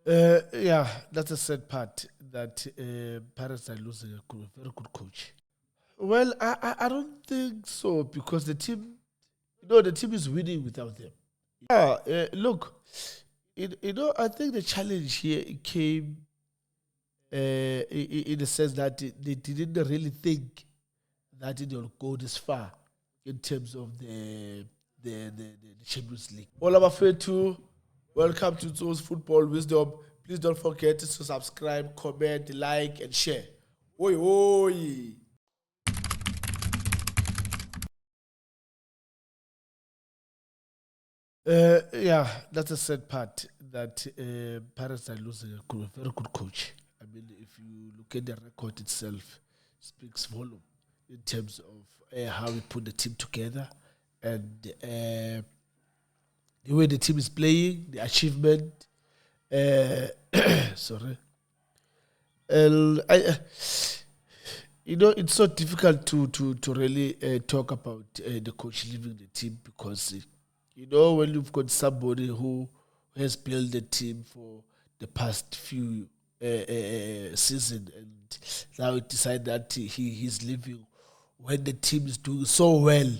Yeah, that's a sad part that Pirates are losing a very good coach. Well, I don't think so because the team is winning without them. Yeah, look, I think the challenge here came in the sense that they didn't really think that it will go this far in terms of the Champions League. All I'm afraid to welcome to Tso's Football Wisdom. Please don't forget to subscribe, comment, like, and share. Oi, oi. Yeah, that's a sad part that Pirates are losing a very good coach. I mean, if you look at the record itself, speaks volume in terms of how we put the team together and the way the team is playing, the achievement. Uh, sorry, I, it's so difficult to really talk about the coach leaving the team because when you've got somebody who has built the team for the past few season and now decide that he's leaving when the team is doing so well,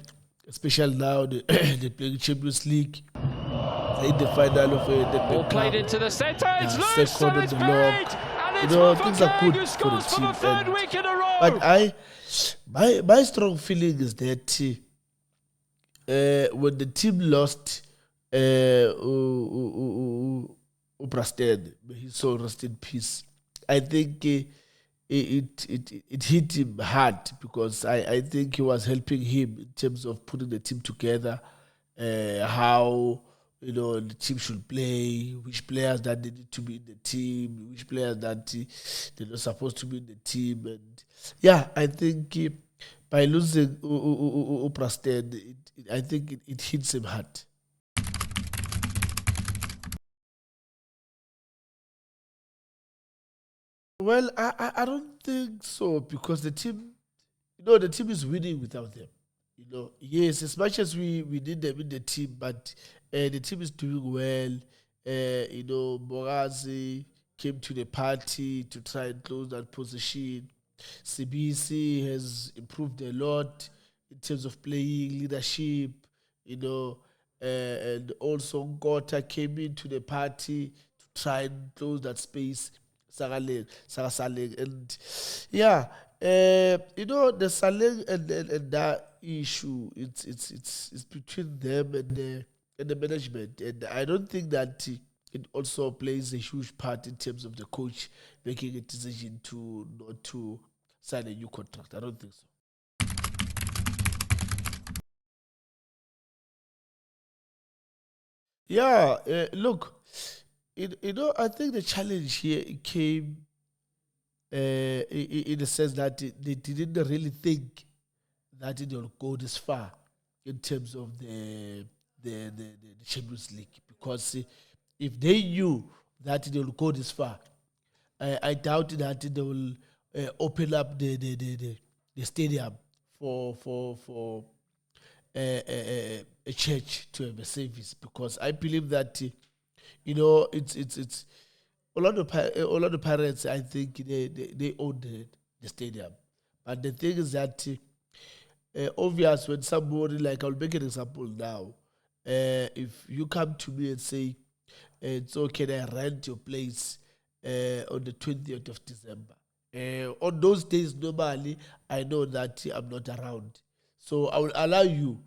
especially now they're playing Champions League. They're in the final of the Nedbank Cup. Played into the centre. It's loose second and it's on paid. the log. And it's Things are good who for the scores for team. the third week in a row. But my strong feeling is that when the team lost Ubrasted, may his soul rest in peace. I think it hit him hard because I think he was helping him in terms of putting the team together, how the team should play, which players that they need to be in the team, which players that they're not supposed to be in the team, and yeah, I think by losing Ubrasted, I think it hits him hard. Well, I don't think so because the team is winning without them. Yes, as much as we need them in the team, but the team is doing well. Borazi came to the party to try and close that position. CBC has improved a lot in terms of playing leadership, and also Ngota came into the party to try and close that space. Sarasaleng, and yeah, the Saleng and that issue, it's between them and the management, and I don't think that it also plays a huge part in terms of the coach making a decision to not to sign a new contract. I don't think so. Yeah, look, I think the challenge here came in the sense that they didn't really think that it will go this far in terms of the Champions League because if they knew that they will go this far, I doubt that they will open up the stadium for a church to have a service because I believe that it's a lot of parents. I think they own the stadium, but the thing is that obvious when somebody like I'll make an example now. If you come to me and say, "So can I rent your place on the 20th of December?" On those days, normally I know that I'm not around, so I will allow you.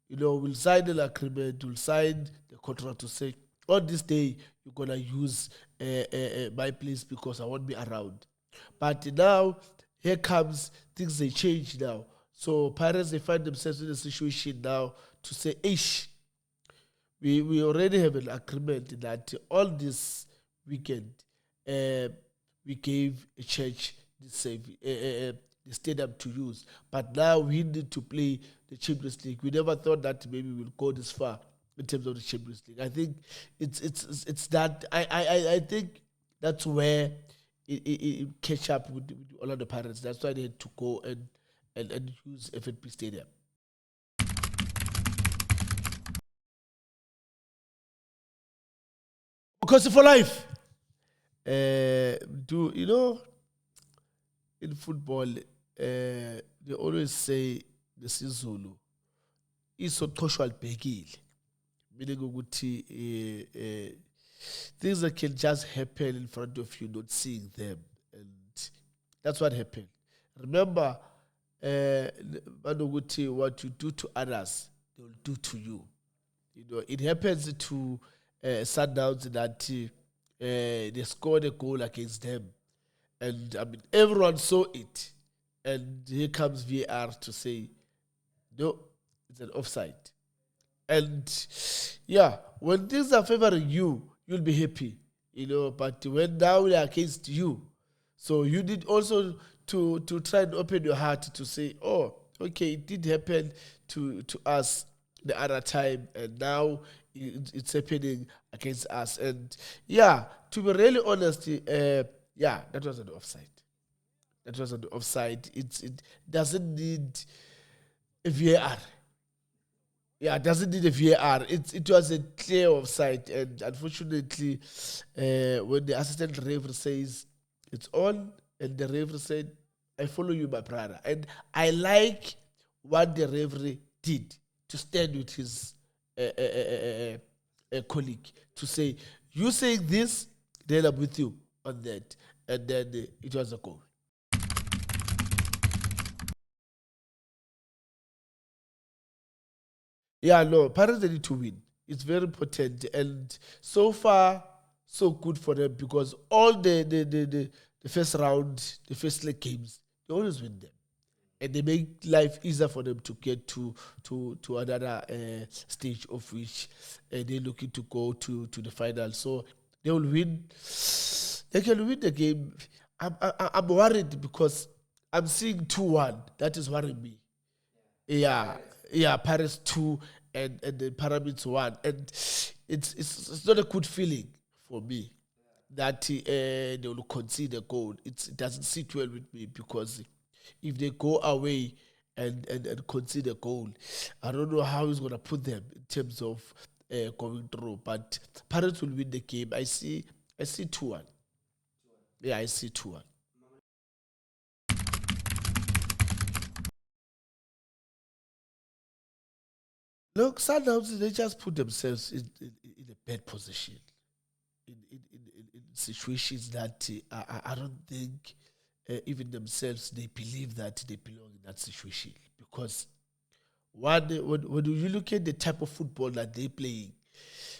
We'll sign an agreement. We'll sign the contract to say on this day you're gonna use my place because I won't be around. But now here comes things they change now. So parents they find themselves in a situation now to say, "Ish, we already have an agreement that all this weekend we gave a church the stadium to use, but now we need to play the Champions League. We never thought that maybe we'll go this far in terms of the Champions League." I think it's that I think that's where it catch up with all of the parents. That's why they had to go and use FNP Stadium. Because for life. do in football, they always say the Zulu isoqoshwa libhekile, meaning ukuthi things that can just happen in front of you, not seeing them, and that's what happened. Remember, Manuguti, what you do to others, they will do to you. It happens to Sundowns that they scored a goal against them, and I mean everyone saw it, and here comes VAR to say, no, it's an offside. And yeah, when things are favoring you, you'll be happy, but when now they're against you, so you need also to try and open your heart to say, oh, okay, it did happen to us the other time, and now it's happening against us. And yeah, to be really honest, that was an offside. That was an offside. It doesn't need a VAR. Yeah, it doesn't need a VAR. It was a clear offside, and unfortunately, when the assistant referee says it's on, and the referee said, I follow you, my brother. And I like what the referee did to stand with his colleague to say, you saying this, then I'm with you on that. And then it was a goal. Yeah, no, Pirates they need to win. It's very important. And so far, so good for them because all the first round, the first leg games, they always win them. And they make life easier for them to get to another stage of which they're looking to go to the final. So they will win. They can win the game. I'm worried because I'm seeing 2-1. That is worrying me. Yeah, Paris 2 and the Pyramids 1. And it's not a good feeling for me that they will concede a goal. It doesn't sit well with me because if they go away and concede a goal, I don't know how he's going to put them in terms of going through. But Pirates will win the game. I see 2-1. Yeah, I see 2-1. Look, Sundowns, they just put themselves in a bad position. In situations that I don't think even themselves, they believe that they belong in that situation. Because when you look at the type of football that they're playing,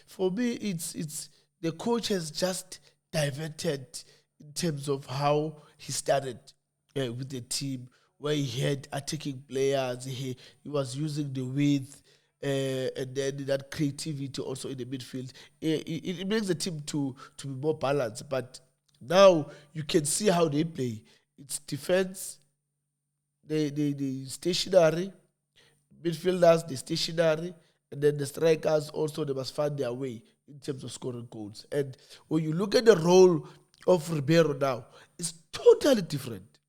for me, it's the coach has just diverted in terms of how he started with the team, where he had attacking players, he was using the width, and then that creativity also in the midfield. It makes the team to be more balanced. But now you can see how they play. It's defense, the stationary, midfielders, the stationary, and then the strikers also, they must find their way in terms of scoring goals. And when you look at the role of Riveiro now, it's totally different.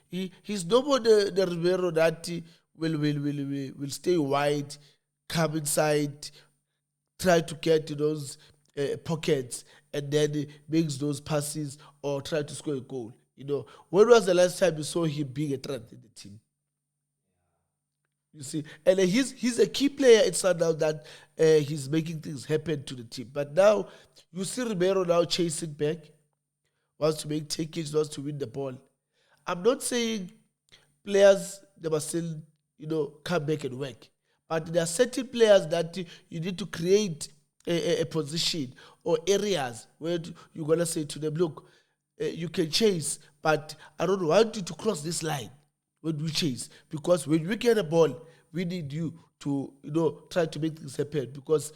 He's no more the Riveiro that will stay wide, come inside, try to get to those pockets, and then makes those passes or try to score a goal. When was the last time you saw him being a threat in the team? You see, and he's a key player in Sundown that he's making things happen to the team. But now you see Riveiro now chasing back, wants to make takeages, wants to win the ball. I'm not saying players, they must still, come back and work. But there are certain players that you need to create a position or areas where you're going to say to them, look, you can chase, but I don't want you to cross this line when we chase. Because when we get a ball, we need you to, try to make things happen. Because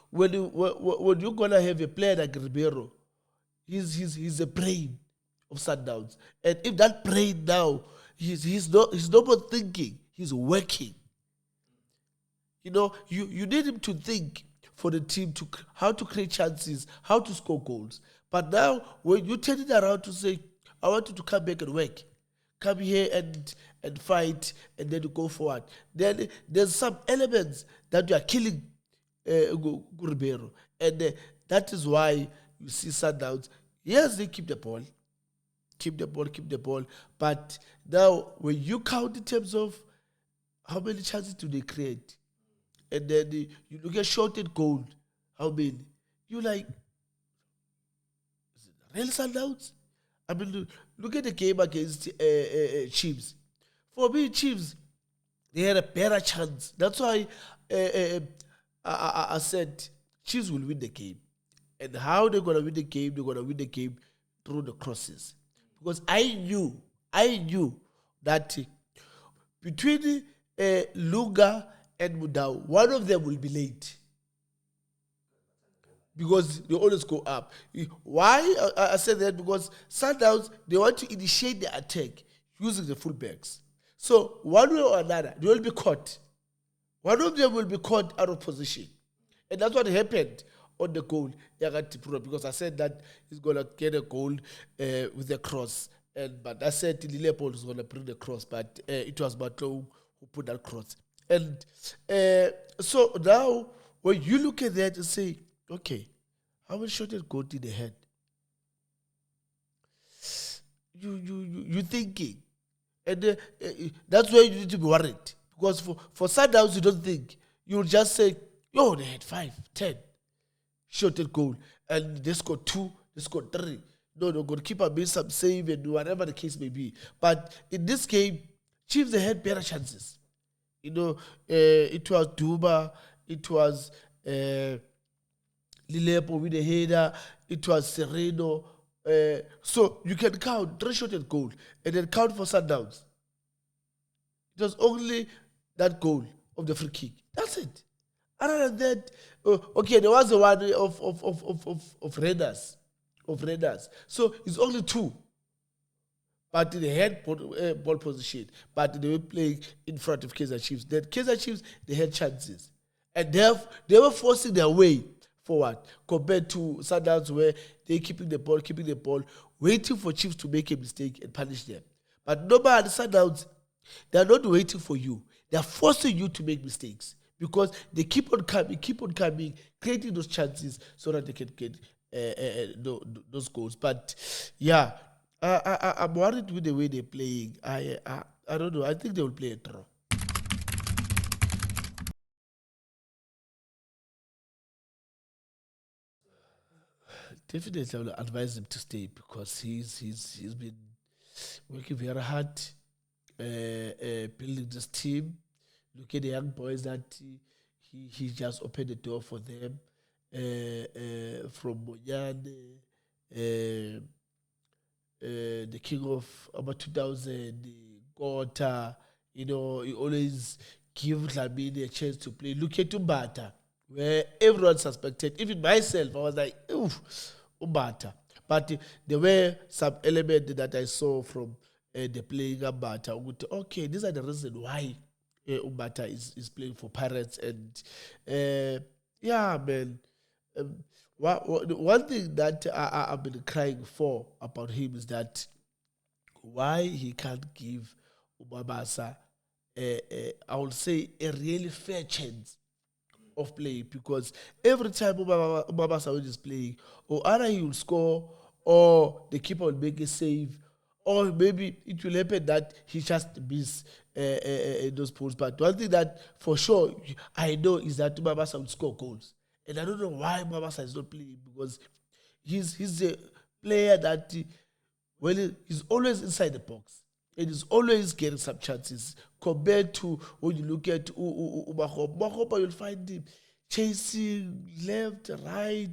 when you're going to have a player like Riveiro, he's a brain of Sundowns. And if that brain now, he's not more thinking, he's working. You need him to think for the team to how to create chances, how to score goals. But now, when you turn it around to say, I want you to come back and work, come here and fight, and then you go forward, then there's some elements that you are killing Riveiro. And that is why you see Sundowns. Yes, they keep the ball. Keep the ball. But now, when you count in terms of how many chances do they create, and then you look at shot and goal, how many? You like, is it real Sundowns? I mean, look at the game against Chiefs. For me, Chiefs, they had a better chance. That's why I said Chiefs will win the game. And how they're going to win the game, they're going to win the game through the crosses. Because I knew that between Lunga and Mudau, one of them will be late. Because they always go up. Why I said that? Because Sundowns, they want to initiate the attack using the fullbacks. So one way or another, they will be caught. One of them will be caught out of position. And that's what happened on the goal, because I said that he's going to get a goal with a cross. But I said Liverpool was going to bring the cross, but it was Matlow who put that cross. And so now, when you look at that and say, okay, how many shots did go to the head? You thinking. And that's why you need to be worried. Because for Sundowns, you don't think. You'll just say, yo, they had 5, 10. Shot and goal. And they scored 2, they scored 3. No, goalkeeper made some save and whatever the case may be. But in this game, Chiefs, they had better chances. It was Duba, it was Lilepo with a header, it was Sereno. So you can count 3 shot and goal and then count for Sundowns. It was only that goal of the free kick. That's it. Other than that, okay, there was the one of Raiders. So it's only 2. But they had ball position. But they were playing in front of Kaizer Chiefs. Then Kaizer Chiefs, they had chances. And they were forcing their way forward compared to Sundowns where they're keeping the ball, waiting for Chiefs to make a mistake and punish them. But nobody, Sundowns, they're not waiting for you. They're forcing you to make mistakes because they keep on coming, creating those chances so that they can get those goals. But yeah, I'm worried with the way they're playing. I don't know. I think they will play a draw. Definitely, I will advise him to stay because he's been working very hard, building this team. Look at the young boys that he just opened the door for them. From Monyane, the king of about 2000, Gota, he always give Dlamini a chance to play. Look at Umbata, where everyone suspected, even myself, I was like, oof, Umbata. But there were some elements that I saw from the playing Umbata. Okay, these are the reasons why Umbata is playing for Pirates. And yeah, man. One thing that I've been crying for about him is that why he can't give Ubabasa I would say a really fair chance of playing, because every time Ubabasa is playing, or either he will score or the keeper will make a save, or maybe it will happen that he just miss those points. But one thing that for sure I know is that Ubabasa will score goals. And I don't know why Mabasa is not playing, because he's a player that he's always inside the box and he's always getting some chances compared to when you look at Umahopa, you'll find him chasing left, right,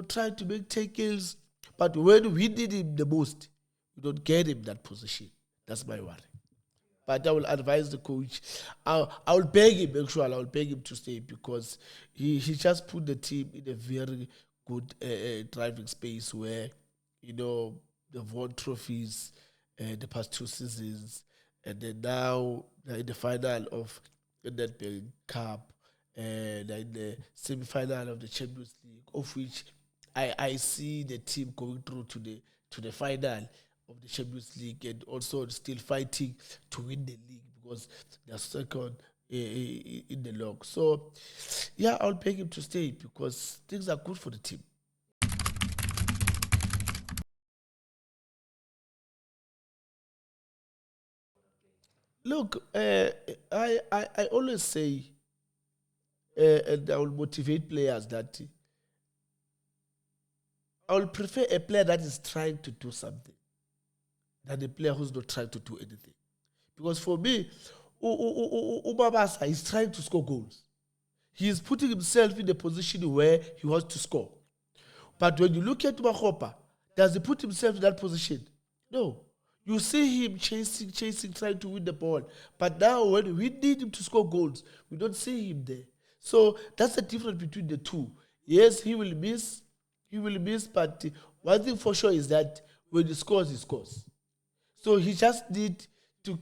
trying to make tackles. But when we need him the most, we don't get him that position. That's my worry. But I will advise the coach. I will beg him, actually, I will beg him to stay, because he just put the team in a very good driving space where, they've won trophies the past 2 seasons, and then now they're in the final of the Nedbank Cup, and they're in the semi-final of the Champions League, of which I see the team going through to the final of the Champions League, and also still fighting to win the league because they're second in the log. So, yeah, I'll beg him to stay because things are good for the team. Look, I always say, and I will motivate players that I will prefer a player that is trying to do something than a player who's not trying to do anything. Because for me, Ubabasa is trying to score goals. He is putting himself in a position where he wants to score. But when you look at Mahopa, does he put himself in that position? No. You see him chasing, trying to win the ball. But now when we need him to score goals, we don't see him there. So that's the difference between the two. Yes, he will miss, but one thing for sure is that when he scores, he scores. So he just need to,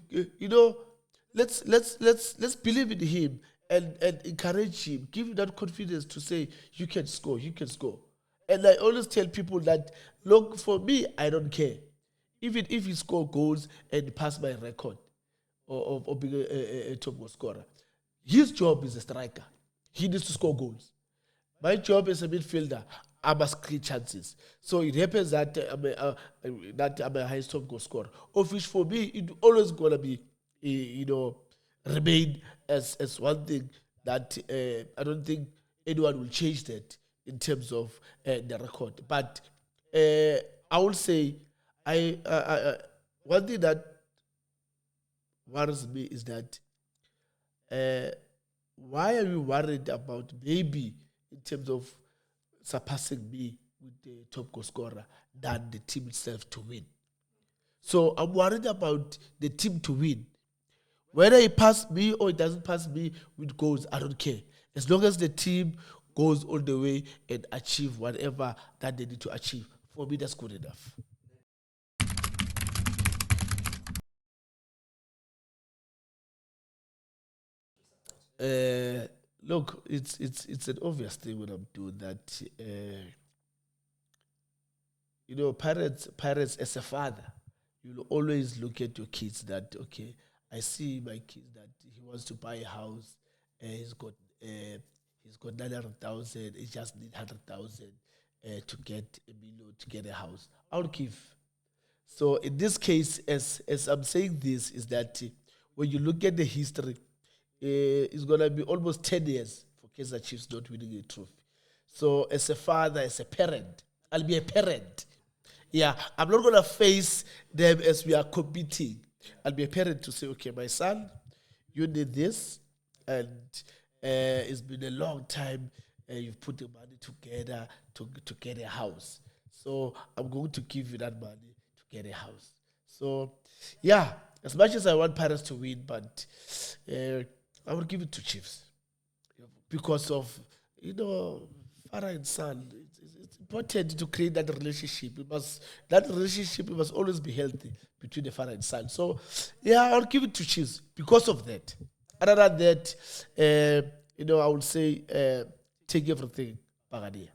let's believe in him and encourage him, give him that confidence to say, you can score. And I always tell people that, look, for me, I don't care. Even if he score goals and pass my record of being a top goal scorer, his job is a striker. He needs to score goals. My job as a midfielder, I must create chances. So it happens that I'm a highest top goal scorer, of which for me, it always going to be, remain as one thing that I don't think anyone will change that in terms of the record. But I will say, one thing that worries me is that why are we worried about maybe in terms of surpassing me with the top goal scorer than the team itself to win? So I'm worried about the team to win. Whether it pass me or it doesn't pass me with goals, I don't care. As long as the team goes all the way and achieve whatever that they need to achieve, for me that's good enough. Look, it's an obvious thing when I'm doing that. Parents as a father, you'll always look at your kids that, okay, I see my kids that he wants to buy a house, he's got 900,000, he just need 100,000 to get a million to get a house. I'll give. So in this case, as I'm saying this, is that when you look at the history, it's gonna be almost 10 years for Kaizer Chiefs not winning a trophy. So as a father, as a parent, I'll be a parent. Yeah, I'm not going to face them as we are competing. I'll be a parent to say, okay, my son, you need this, and it's been a long time. You've put the money together to get a house. So I'm going to give you that money to get a house. So, yeah, as much as I want parents to win, but I will give it to Chiefs because of, father and son. It's important to create that relationship. That relationship must always be healthy between the father and son. So, yeah, I'll give it to Chiefs because of that. Other than that, I would say take everything, Pagadia.